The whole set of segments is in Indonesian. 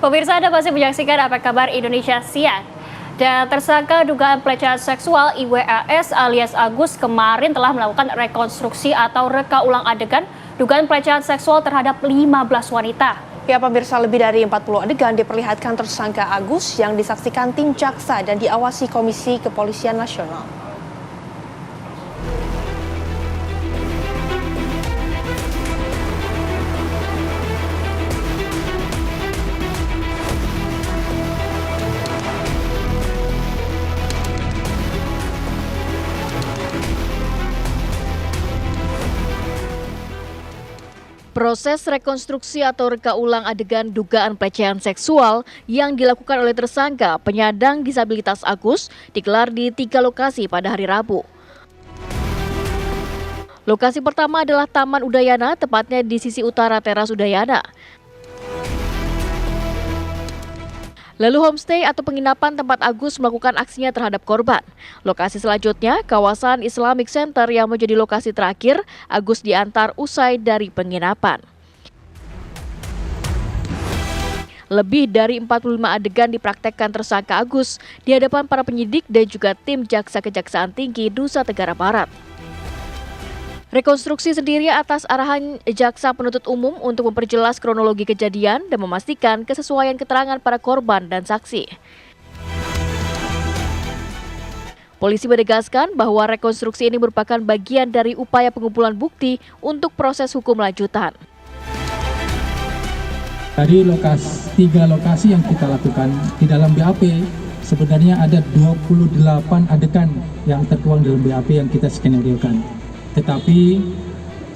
Pemirsa, Anda masih menyaksikan Apa Kabar Indonesia Siang. Dan tersangka dugaan pelecehan seksual IWAS alias Agus kemarin telah melakukan rekonstruksi atau reka ulang adegan dugaan pelecehan seksual terhadap 15 wanita. Ya pemirsa, lebih dari 40 adegan diperlihatkan tersangka Agus yang disaksikan tim jaksa dan diawasi Komisi Kepolisian Nasional. Proses rekonstruksi atau reka ulang adegan dugaan pelecehan seksual yang dilakukan oleh tersangka penyandang disabilitas Agus digelar di 3 lokasi pada hari Rabu. Lokasi pertama adalah Taman Udayana, tepatnya di sisi utara teras Udayana. Lalu homestay atau penginapan tempat Agus melakukan aksinya terhadap korban. Lokasi selanjutnya, kawasan Islamic Center yang menjadi lokasi terakhir Agus diantar usai dari penginapan. Lebih dari 45 adegan dipraktekkan tersangka Agus di hadapan para penyidik dan juga tim Jaksa Kejaksaan Tinggi Nusa Tenggara Barat. Rekonstruksi sendiri atas arahan Jaksa Penuntut Umum untuk memperjelas kronologi kejadian dan memastikan kesesuaian keterangan para korban dan saksi. Polisi menegaskan bahwa rekonstruksi ini merupakan bagian dari upaya pengumpulan bukti untuk proses hukum lanjutan. Dari 3 lokasi yang kita lakukan di dalam BAP, sebenarnya ada 28 adegan yang tertuang dalam BAP yang kita skenariokan. Tetapi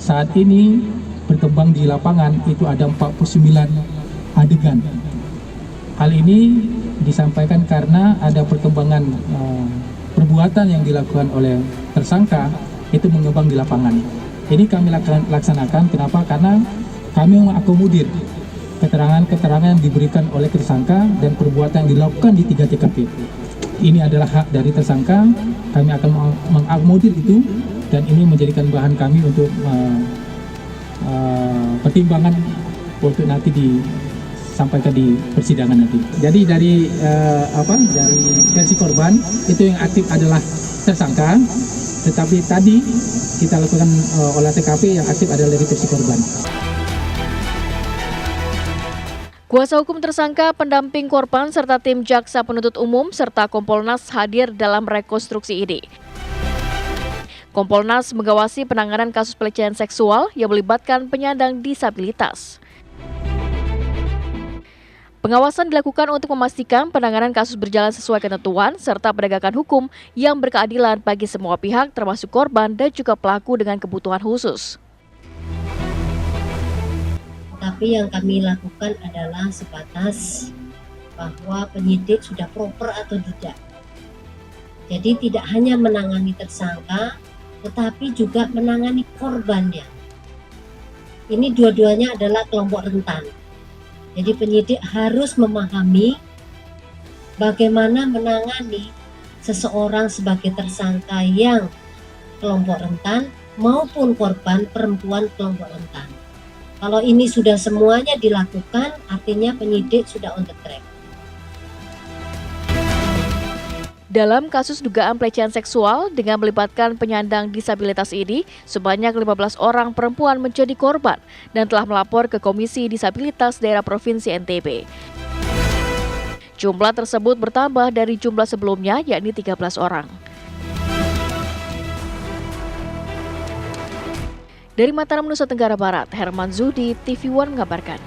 saat ini berkembang di lapangan itu ada 49 adegan. Hal ini disampaikan karena ada perkembangan perbuatan yang dilakukan oleh tersangka itu mengembang di lapangan. Ini kami laksanakan, kenapa? Karena kami mengakomodir keterangan-keterangan yang diberikan oleh tersangka dan perbuatan yang dilakukan di 3 TKP. Ini adalah hak dari tersangka, kami akan mengakomodir itu. Dan ini menjadikan bahan kami untuk pertimbangan untuk nanti disampaikan di persidangan nanti. Jadi dari versi korban itu yang aktif adalah tersangka, tetapi tadi kita lakukan olah TKP yang aktif adalah dari versi korban. Kuasa hukum tersangka, pendamping korban serta tim Jaksa Penuntut Umum serta Kompolnas hadir dalam rekonstruksi ini. Kompolnas mengawasi penanganan kasus pelecehan seksual yang melibatkan penyandang disabilitas. Pengawasan dilakukan untuk memastikan penanganan kasus berjalan sesuai ketentuan serta penegakan hukum yang berkeadilan bagi semua pihak termasuk korban dan juga pelaku dengan kebutuhan khusus. Tapi yang kami lakukan adalah sebatas bahwa penyidik sudah proper atau tidak. Jadi tidak hanya menangani tersangka, tetapi juga menangani korbannya. Ini dua-duanya adalah kelompok rentan. Jadi penyidik harus memahami bagaimana menangani seseorang sebagai tersangka yang kelompok rentan maupun korban perempuan kelompok rentan. Kalau ini sudah semuanya dilakukan, artinya penyidik sudah on the track. Dalam kasus dugaan pelecehan seksual dengan melibatkan penyandang disabilitas ini, sebanyak 15 orang perempuan menjadi korban dan telah melapor ke Komisi Disabilitas Daerah Provinsi NTB. Jumlah tersebut bertambah dari jumlah sebelumnya, yakni 13 orang. Dari Mataram, Nusa Tenggara Barat, Herman Zudi, TV One mengabarkan.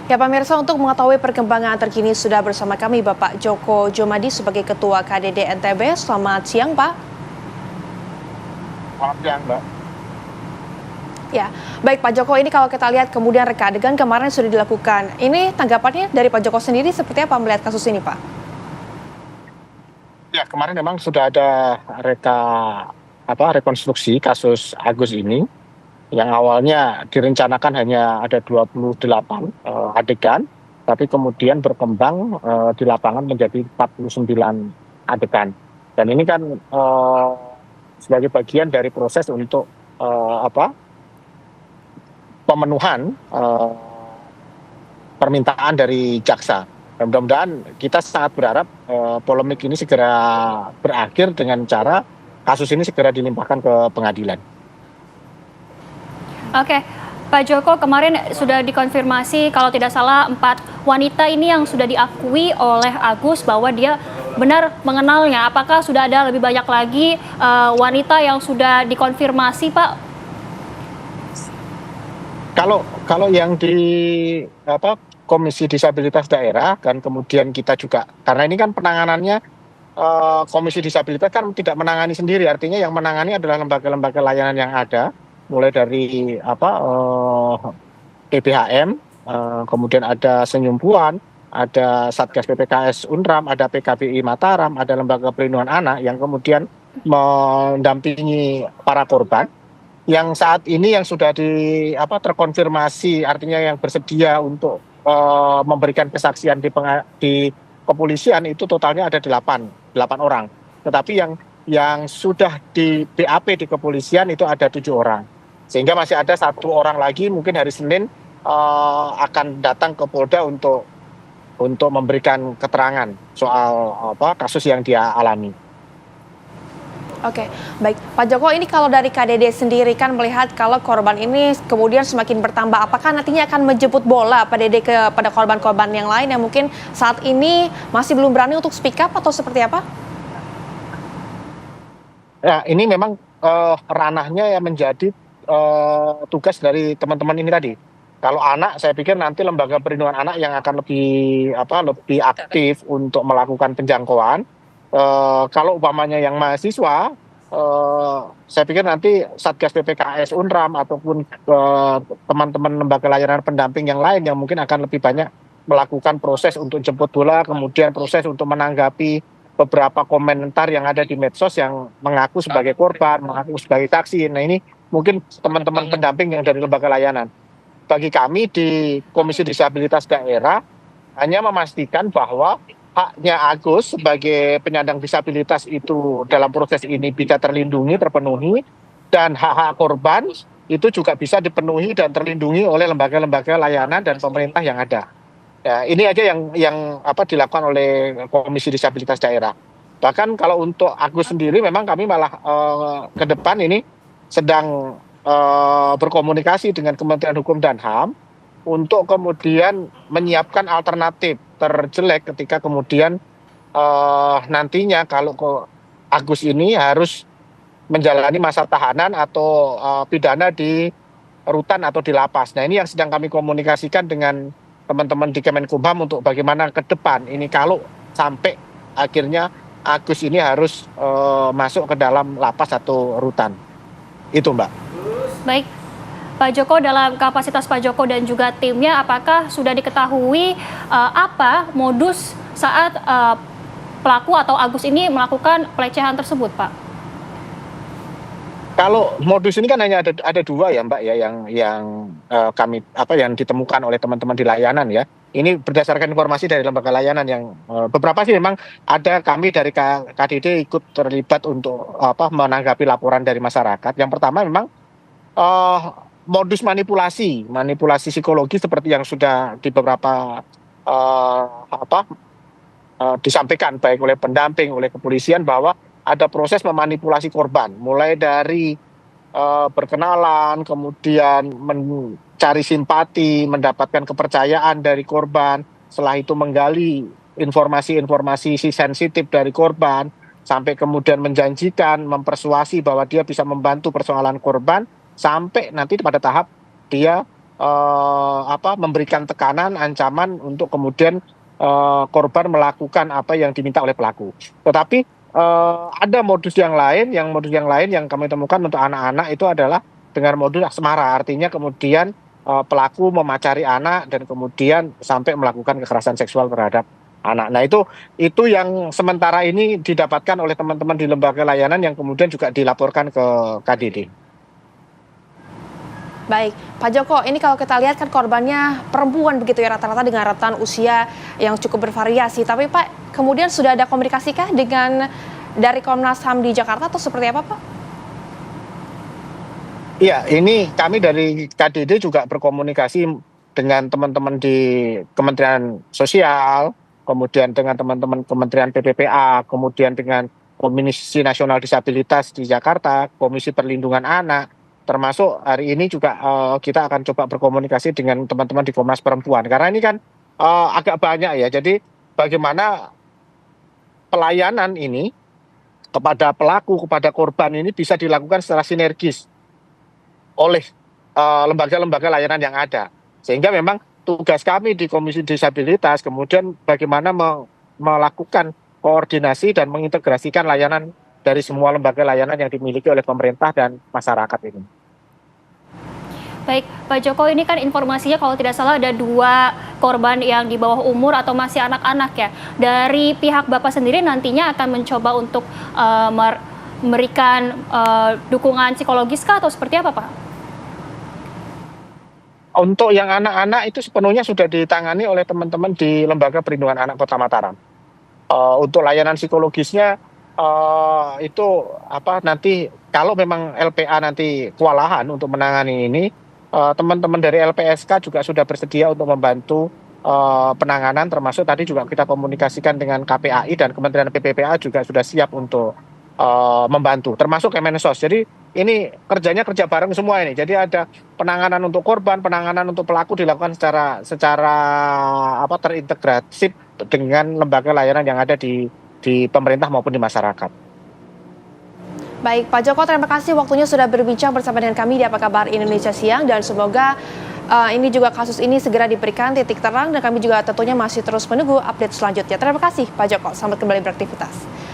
Ya pemirsa, untuk mengetahui perkembangan terkini sudah bersama kami Bapak Joko Jomadi sebagai Ketua KDD NTB. Selamat siang Pak. Selamat siang Mbak. Ya, baik Pak Joko, ini kalau kita lihat kemudian reka adegan kemarin sudah dilakukan. Ini tanggapannya dari Pak Joko sendiri seperti apa melihat kasus ini Pak? Ya, kemarin memang sudah ada rekonstruksi kasus Agus ini. Yang awalnya direncanakan hanya ada 28 adegan, tapi kemudian berkembang di lapangan menjadi 49 adegan. Dan ini kan sebagai bagian dari proses untuk pemenuhan permintaan dari jaksa. Dan mudah-mudahan kita sangat berharap polemik ini segera berakhir dengan cara kasus ini segera dilimpahkan ke pengadilan. Oke, Pak Joko, kemarin sudah dikonfirmasi kalau tidak salah 4 wanita ini yang sudah diakui oleh Agus bahwa dia benar mengenalnya. Apakah sudah ada lebih banyak lagi wanita yang sudah dikonfirmasi, Pak? Kalau yang di Komisi Disabilitas Daerah kan, kemudian kita juga karena ini kan penanganannya Komisi Disabilitas kan tidak menangani sendiri, artinya yang menangani adalah lembaga-lembaga layanan yang ada, mulai dari PPHM, kemudian ada Senyumpuan, ada Satgas PPKS Unram, ada PKBI Mataram, ada Lembaga Perlindungan Anak yang kemudian mendampingi para korban. Yang saat ini yang sudah terkonfirmasi, artinya yang bersedia untuk memberikan kesaksian di kepolisian itu totalnya ada 8 orang. Tetapi yang sudah di BAP di kepolisian itu ada 7 orang. Sehingga masih ada 1 orang lagi mungkin hari Senin akan datang ke Polda untuk memberikan keterangan soal kasus yang dia alami. Oke, baik. Pak Joko, ini kalau dari KDD sendiri kan melihat kalau korban ini kemudian semakin bertambah, apakah nantinya akan menjemput bola PDD kepada korban-korban yang lain yang mungkin saat ini masih belum berani untuk speak up atau seperti apa? Ya, ini memang ranahnya yang menjadi tugas dari teman-teman ini tadi. Kalau anak, saya pikir nanti Lembaga Perlindungan Anak yang akan lebih aktif untuk melakukan penjangkauan. Kalau umpamanya yang mahasiswa, saya pikir nanti Satgas PPKS Unram ataupun teman-teman lembaga layanan pendamping yang lain yang mungkin akan lebih banyak melakukan proses untuk jemput bola, kemudian proses untuk menanggapi beberapa komentar yang ada di medsos yang mengaku sebagai korban, mengaku sebagai saksi. Nah, ini mungkin teman-teman pendamping yang dari lembaga layanan. Bagi kami di Komisi Disabilitas Daerah hanya memastikan bahwa haknya Agus sebagai penyandang disabilitas itu dalam proses ini bisa terlindungi, terpenuhi, dan hak-hak korban itu juga bisa dipenuhi dan terlindungi oleh lembaga-lembaga layanan dan pemerintah yang ada. Ya, ini aja yang dilakukan oleh Komisi Disabilitas Daerah. Bahkan kalau untuk Agus sendiri memang kami malah ke depan ini sedang berkomunikasi dengan Kementerian Hukum dan HAM untuk kemudian menyiapkan alternatif terjelek ketika kemudian nantinya kalau Agus ini harus menjalani masa tahanan atau pidana di rutan atau di lapas. Nah, ini yang sedang kami komunikasikan dengan teman-teman di Kemenkumham untuk bagaimana ke depan ini kalau sampai akhirnya Agus ini harus masuk ke dalam lapas atau rutan. Itu, Mbak. Baik, Pak Joko, dalam kapasitas Pak Joko dan juga timnya, apakah sudah diketahui apa modus saat pelaku atau Agus ini melakukan pelecehan tersebut, Pak? Kalau modus ini kan hanya ada 2 ya, Mbak ya, yang kami yang ditemukan oleh teman-teman di layanan ya. Ini berdasarkan informasi dari lembaga layanan yang beberapa sih memang ada kami dari KDD ikut terlibat untuk menanggapi laporan dari masyarakat. Yang pertama memang modus manipulasi psikologi seperti yang sudah di beberapa disampaikan baik oleh pendamping, oleh kepolisian bahwa ada proses memanipulasi korban, mulai dari berkenalan, kemudian mencari simpati, mendapatkan kepercayaan dari korban, setelah itu menggali informasi-informasi sensitif dari korban, sampai kemudian menjanjikan, mempersuasi bahwa dia bisa membantu persoalan korban, sampai nanti pada tahap dia memberikan tekanan, ancaman untuk kemudian korban melakukan apa yang diminta oleh pelaku. Tetapi ada modus yang lain yang kami temukan untuk anak-anak itu adalah dengan modus asmara, artinya kemudian pelaku memacari anak dan kemudian sampai melakukan kekerasan seksual terhadap anak. Nah, itu yang sementara ini didapatkan oleh teman-teman di lembaga layanan yang kemudian juga dilaporkan ke KDD. Baik, Pak Joko, ini kalau kita lihat kan korbannya perempuan begitu ya, rata-rata dengan rentan usia yang cukup bervariasi. Tapi Pak, kemudian sudah ada komunikasikah dengan dari Komnas HAM di Jakarta atau seperti apa, Pak? Iya, ini kami dari KDD juga berkomunikasi dengan teman-teman di Kementerian Sosial, kemudian dengan teman-teman Kementerian PPPA, kemudian dengan Komisi Nasional Disabilitas di Jakarta, Komisi Perlindungan Anak, termasuk hari ini juga kita akan coba berkomunikasi dengan teman-teman di Komnas Perempuan. Karena ini kan agak banyak ya, jadi bagaimana pelayanan ini kepada pelaku, kepada korban ini bisa dilakukan secara sinergis oleh lembaga-lembaga layanan yang ada. Sehingga memang tugas kami di Komisi Disabilitas kemudian bagaimana melakukan koordinasi dan mengintegrasikan layanan dari semua lembaga layanan yang dimiliki oleh pemerintah dan masyarakat ini. Baik, Pak Joko, ini kan informasinya kalau tidak salah ada 2 korban yang di bawah umur atau masih anak-anak ya. Dari pihak Bapak sendiri nantinya akan mencoba untuk memberikan dukungan psikologis kah atau seperti apa, Pak? Untuk yang anak-anak itu sepenuhnya sudah ditangani oleh teman-teman di Lembaga Perlindungan Anak Kota Mataram. Untuk layanan psikologisnya itu nanti kalau memang LPA nanti kewalahan untuk menangani ini, teman-teman dari LPSK juga sudah bersedia untuk membantu penanganan, termasuk tadi juga kita komunikasikan dengan KPAI dan Kementerian PPPA juga sudah siap untuk membantu, termasuk Kemensos. Jadi ini kerjanya kerja bareng semua ini. Jadi ada penanganan untuk korban, penanganan untuk pelaku dilakukan secara terintegrasi dengan lembaga layanan yang ada di pemerintah maupun di masyarakat. Baik, Pak Joko, terima kasih waktunya sudah berbincang bersama dengan kami di Apa Kabar Indonesia Siang, dan semoga ini juga kasus ini segera diberikan titik terang, dan kami juga tentunya masih terus menunggu update selanjutnya. Terima kasih Pak Joko, selamat kembali beraktivitas.